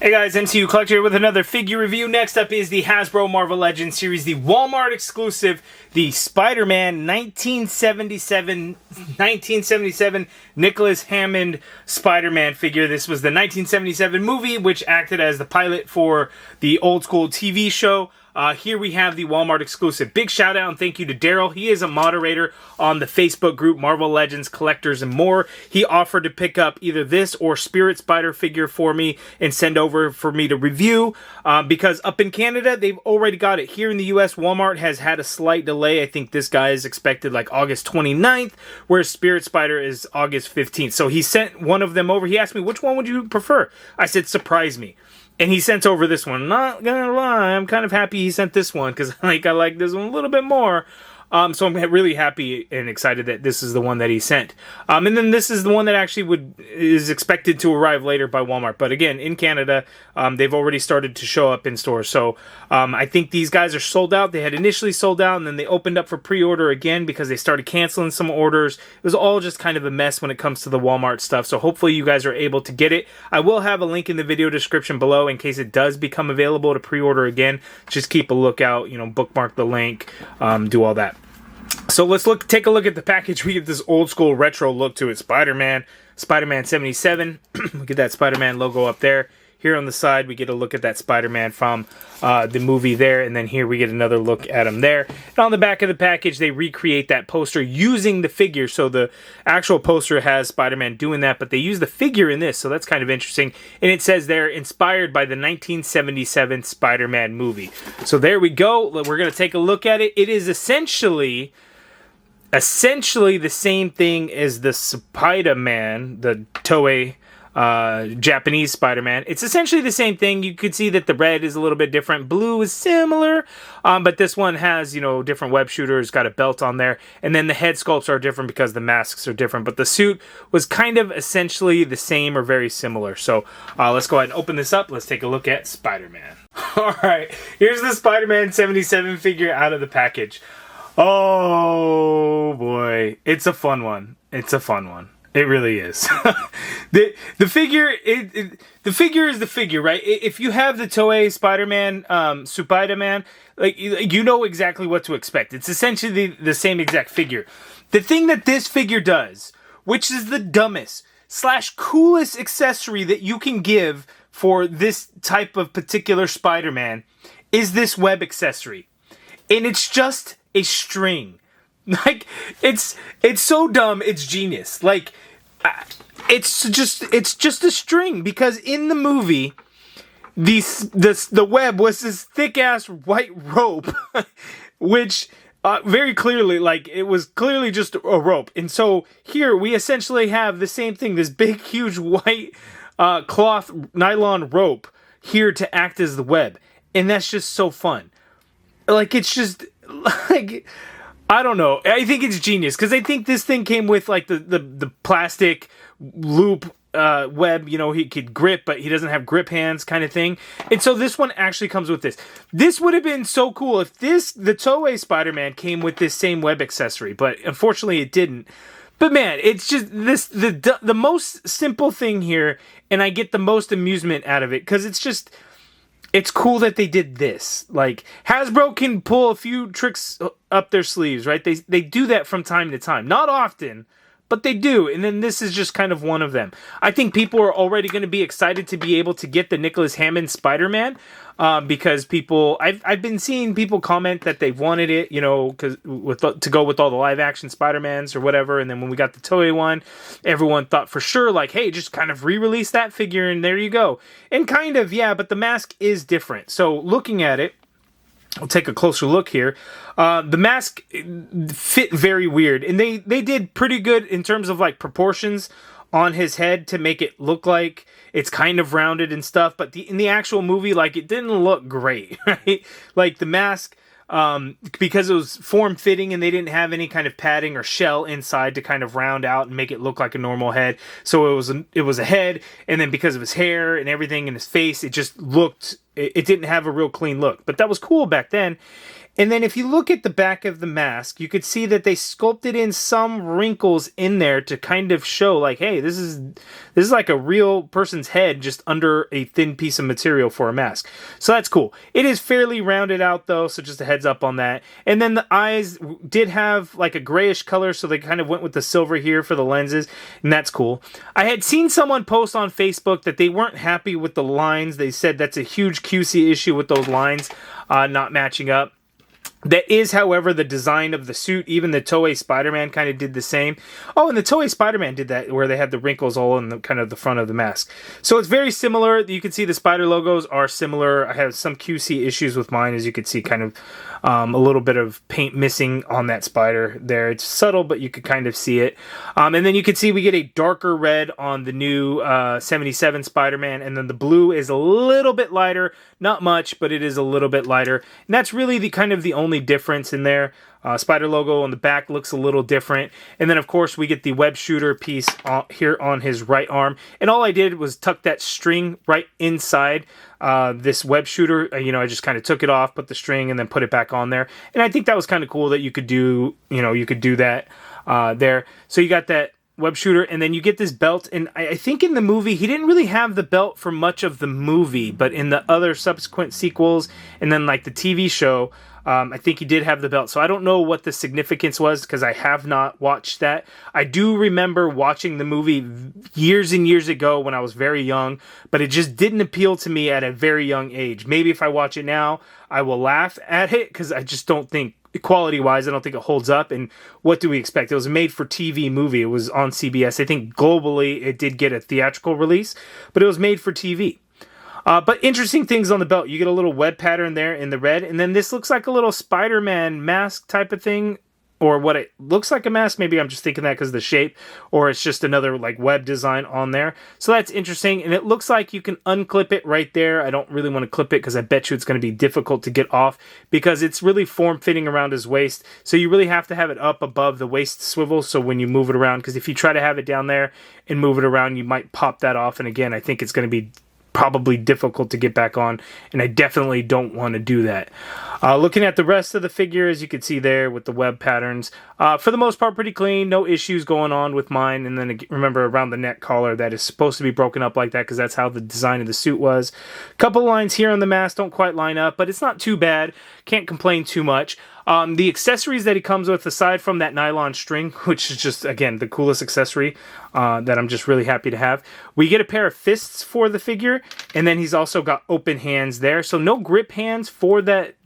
Hey guys, MCU Collector here with another figure review. Next up is the Hasbro Marvel Legends series, the Walmart exclusive, the Spider-Man 1977 Nicholas Hammond Spider-Man figure. This was the 1977 movie, which acted as the pilot for the old school TV show. Here we have the Walmart exclusive. Big shout out and thank you to Daryl. He is a moderator on the Facebook group Marvel Legends Collectors and More. He offered to pick up either this or Spirit Spider figure for me and send over for me to review because up in Canada, they've already got it. Here in the US, Walmart has had a slight delay. I think this guy is expected like August 29th, whereas Spirit Spider is August 15th. So he sent one of them over. He asked me, which one would you prefer? I said, surprise me. And he sent over this one. Not gonna lie, I'm kind of happy he sent this one because I like this one a little bit more. So I'm really happy and excited that this is the one that he sent. And then this is the one that actually is expected to arrive later by Walmart. But again, in Canada, they've already started to show up in stores. So I think these guys are sold out. They had initially sold out, and then they opened up for pre-order again because they started canceling some orders. It was all just kind of a mess when it comes to the Walmart stuff. So hopefully you guys are able to get it. I will have a link in the video description below in case it does become available to pre-order again. Just keep a lookout, bookmark the link, do all that. So let's take a look at the package. We get this old school retro look to it. Spider-Man 77. We get that Spider-Man logo up there. Here on the side, we get a look at that Spider-Man from the movie there. And then here we get another look at him there. And on the back of the package, they recreate that poster using the figure. So the actual poster has Spider-Man doing that, but they use the figure in this. So that's kind of interesting. And it says they're inspired by the 1977 Spider-Man movie. So there we go. We're going to take a look at it. It is essentially the same thing as the Spider-Man, the Toei Japanese Spider-Man. It's essentially the same thing. You could see that the red is a little bit different. Blue is similar, but this one has, different web shooters, got a belt on there. And then the head sculpts are different because the masks are different. But the suit was kind of essentially the same or very similar. So let's go ahead and open this up. Let's take a look at Spider-Man. All right, here's the Spider-Man 77 figure out of the package. Oh boy, it's a fun one. It's a fun one. It really is. the figure the figure is the figure, right? If you have the Toei Spider-Man, Spider-Man, you know exactly what to expect. It's essentially the same exact figure. The thing that this figure does, which is the dumbest / coolest accessory that you can give for this type of particular Spider-Man, is this web accessory. And it's just a string. It's so dumb, it's genius. It's just a string, because in the movie the web was this thick ass white rope which very clearly, it was clearly just a rope. And so here we essentially have the same thing, this big huge white cloth nylon rope here to act as the web. And that's just so fun. It's just I don't know. I think it's genius because I think this thing came with the plastic loop web. He could grip, but he doesn't have grip hands kind of thing. And so this one actually comes with this. This would have been so cool if the Toei Spider-Man came with this same web accessory, but unfortunately it didn't. But man, it's just the most simple thing here, and I get the most amusement out of it because it's cool that they did this. Hasbro can pull a few tricks up their sleeves, right? They do that from time to time. Not often, but they do. And then this is just kind of one of them. I think people are already going to be excited to be able to get the Nicholas Hammond Spider-Man because I've been seeing people comment that they've wanted it, to go with all the live action Spider-Mans or whatever. And then when we got the Toei one, everyone thought for sure, hey, just kind of re-release that figure and there you go. And kind of, yeah, but the mask is different. So looking at it, I'll take a closer look here. The mask fit very weird, and they did pretty good in terms of proportions on his head to make it look like it's kind of rounded and stuff. But in the actual movie, it didn't look great, right? The mask, because it was form-fitting and they didn't have any kind of padding or shell inside to kind of round out and make it look like a normal head. So it was a head, and then because of his hair and everything in his face, it just looked. It didn't have a real clean look, but that was cool back then. And then if you look at the back of the mask, you could see that they sculpted in some wrinkles in there to kind of show like, hey, this is like a real person's head just under a thin piece of material for a mask. So that's cool. It is fairly rounded out though, so just a heads up on that. And then the eyes did have like a grayish color, so they kind of went with the silver here for the lenses, and that's cool. I had seen someone post on Facebook that they weren't happy with the lines. They said that's a huge QC issue with those lines not matching up. That is, however, the design of the suit. Even the Toei Spider-Man kind of did the same. Oh, and the Toei Spider-Man did that, where they had the wrinkles all in the kind of the front of the mask. So it's very similar. You can see the spider logos are similar. I have some QC issues with mine, as you can see, kind of a little bit of paint missing on that spider there. It's subtle, but you could kind of see it. And then you can see we get a darker red on the new 77 Spider-Man, and then the blue is a little bit lighter. Not much, but it is a little bit lighter. And that's really the kind of the only difference in there. Spider logo on the back looks a little different. And then, of course, we get the web shooter piece here on his right arm. And all I did was tuck that string right inside this web shooter. I just kind of took it off, put the string, and then put it back on there. And I think that was kind of cool that you could do, you could do that there. So you got that web shooter, and then you get this belt. And I think in the movie, he didn't really have the belt for much of the movie, but in the other subsequent sequels, and then like the TV show, I think he did have the belt. So I don't know what the significance was, because I have not watched that. I do remember watching the movie years and years ago when I was very young, but it just didn't appeal to me at a very young age. Maybe if I watch it now, I will laugh at it, because I just don't think, quality-wise, I don't think it holds up. And what do we expect? It was a made-for-TV movie. It was on CBS. I think globally it did get a theatrical release, but it was made for TV. But interesting things on the belt. You get a little web pattern there in the red, and then this looks like a little Spider-Man mask type of thing, or what it looks like a mask. Maybe I'm just thinking that because of the shape, or it's just another like web design on there. So that's interesting, and it looks like you can unclip it right there. I don't really want to clip it because I bet you it's going to be difficult to get off, because it's really form-fitting around his waist. So you really have to have it up above the waist swivel, so when you move it around, because if you try to have it down there and move it around, you might pop that off. And again, I think it's going to be probably difficult to get back on, and I definitely don't want to do that. Looking at the rest of the figure, as you can see there with the web patterns, for the most part pretty clean, no issues going on with mine. And then remember, around the neck collar, that is supposed to be broken up like that because that's how the design of the suit was. Couple lines here on the mask don't quite line up, but it's not too bad. Can't complain too much. The accessories that he comes with, aside from that nylon string, which is just, again, the coolest accessory that I'm just really happy to have, we get a pair of fists for the figure, and then he's also got open hands there. So no grip hands for that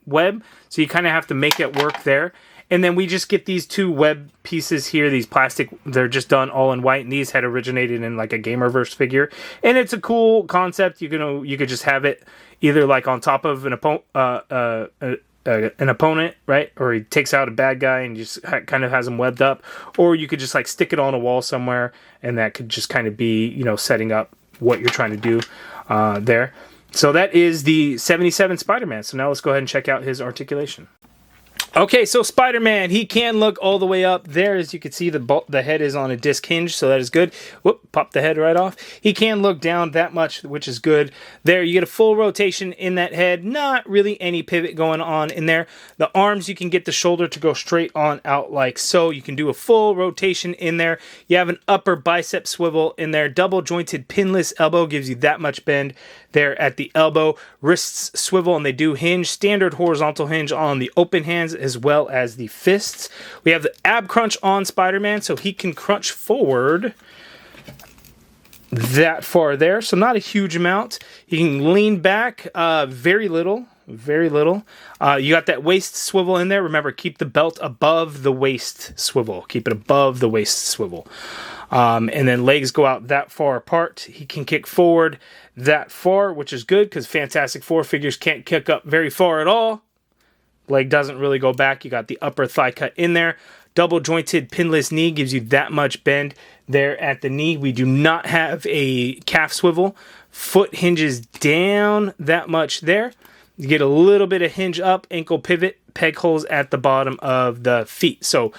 web, so you kind of have to make it work there. And then we just get these two web pieces here, these plastic, they're just done all in white, and these had originated in like a Gamerverse figure. And it's a cool concept. You could just have it either like on top of an opponent, right? Or he takes out a bad guy and just kind of has him webbed up. Or you could just like stick it on a wall somewhere, and that could just kind of be, setting up what you're trying to do there. So that is the 77 Spider-Man. So now let's go ahead and check out his articulation. Okay, so Spider-Man, he can look all the way up there. As you can see, the head is on a disc hinge, so that is good. Whoop, pop the head right off. He can look down that much, which is good. There, you get a full rotation in that head. Not really any pivot going on in there. The arms, you can get the shoulder to go straight on out like so. You can do a full rotation in there. You have an upper bicep swivel in there. Double jointed pinless elbow gives you that much bend there at the elbow. Wrists swivel, and they do hinge. Standard horizontal hinge on the open hands as well as the fists. We have the ab crunch on Spider-Man, so he can crunch forward that far there, so not a huge amount. He can lean back very little. You got that waist swivel in there. Remember, keep the belt above the waist swivel. Keep it above the waist swivel. And then legs go out that far apart. He can kick forward that far, which is good because Fantastic Four figures can't kick up very far at all. Leg doesn't really go back. You got the upper thigh cut in there. Double jointed pinless knee gives you that much bend there at the knee. We do not have a calf swivel. Foot hinges down that much there. You get a little bit of hinge up, ankle pivot, peg holes at the bottom of the feet. So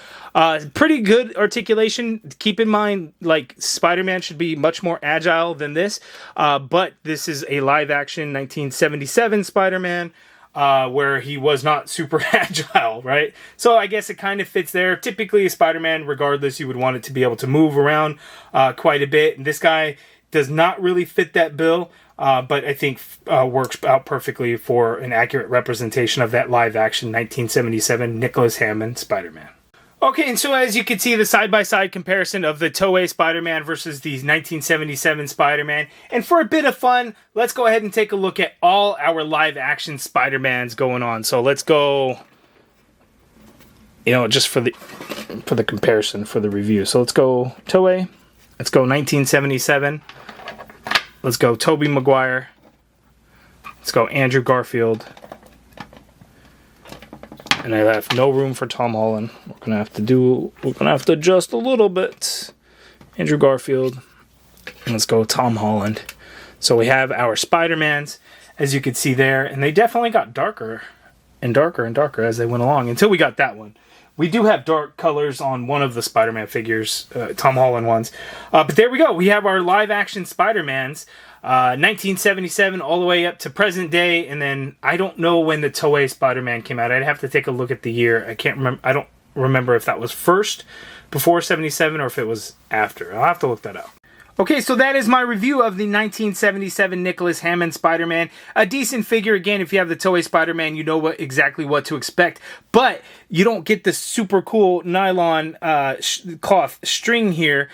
pretty good articulation. Keep in mind, like, Spider-Man should be much more agile than this. But this is a live action 1977 Spider-Man. where he was not super agile, right? So I guess it kind of fits there. Typically, a Spider-Man, regardless, you would want it to be able to move around quite a bit. And this guy does not really fit that bill, but I think works out perfectly for an accurate representation of that live-action 1977 Nicholas Hammond Spider-Man. Okay, and so as you can see, the side-by-side comparison of the Toei Spider-Man versus the 1977 Spider-Man. And for a bit of fun, let's go ahead and take a look at all our live-action Spider-Mans going on. So let's go, just for the comparison, for the review. So let's go Toei. Let's go 1977. Let's go Tobey Maguire. Let's go Andrew Garfield. And I have no room for Tom Holland. We're gonna have to adjust a little bit. Andrew Garfield. And let's go Tom Holland. So we have our Spider-Mans, as you can see there, and they definitely got darker and darker and darker as they went along until we got that one. We do have dark colors on one of the Spider-Man figures, Tom Holland ones. But there we go. We have our live-action Spider-Mans, 1977 all the way up to present day. And then I don't know when the Toei Spider-Man came out. I'd have to take a look at the year. I can't remember. I don't remember if that was first before 77 or if it was after. I'll have to look that up. Okay, so that is my review of the 1977 Nicholas Hammond Spider-Man. A decent figure. Again, if you have the Toei Spider-Man, you know exactly what to expect. But you don't get the super cool nylon cloth string here,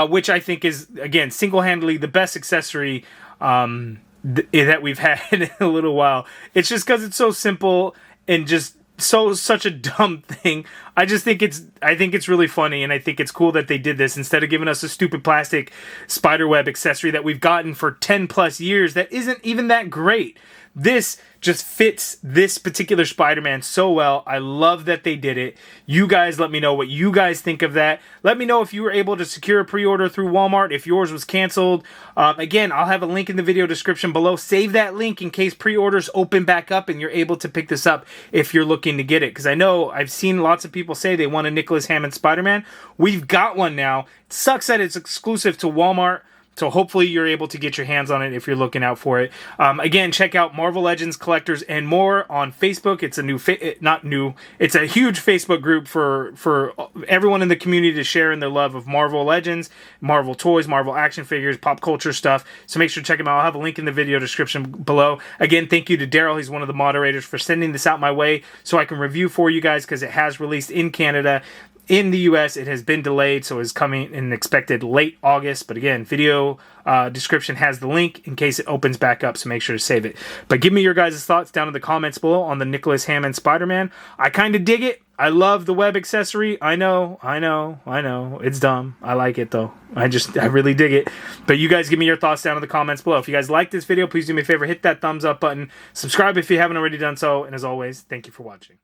which I think is, again, single-handedly the best accessory that we've had in a little while. It's just because it's so simple and just such a dumb thing. I think it's really funny, and I think it's cool that they did this instead of giving us a stupid plastic spiderweb accessory that we've gotten for 10 plus years that isn't even that great. This just fits this particular Spider-Man so well. I love that they did it. You guys let me know what you guys think of that. Let me know if you were able to secure a pre-order through Walmart, if yours was canceled. Again, I'll have a link in the video description below. Save that link in case pre-orders open back up and you're able to pick this up if you're looking to get it. Because I know I've seen lots of people say they want a Nicholas Hammond Spider-Man. We've got one now. It sucks that it's exclusive to Walmart. So hopefully you're able to get your hands on it if you're looking out for it. Again, check out Marvel Legends Collectors and More on Facebook. It's a it's a huge Facebook group for everyone in the community to share in their love of Marvel Legends, Marvel toys, Marvel action figures, pop culture stuff. So make sure to check them out. I'll have a link in the video description below. Again, thank you to Daryl. He's one of the moderators for sending this out my way so I can review for you guys because it has released in Canada. In the US, it has been delayed, so it's coming in expected late August. But again, video description has the link in case it opens back up, so make sure to save it. But give me your guys' thoughts down in the comments below on the Nicholas Hammond Spider-Man. I kind of dig it. I love the web accessory. I know. It's dumb. I like it, though. I really dig it. But you guys give me your thoughts down in the comments below. If you guys like this video, please do me a favor. Hit that thumbs up button. Subscribe if you haven't already done so. And as always, thank you for watching.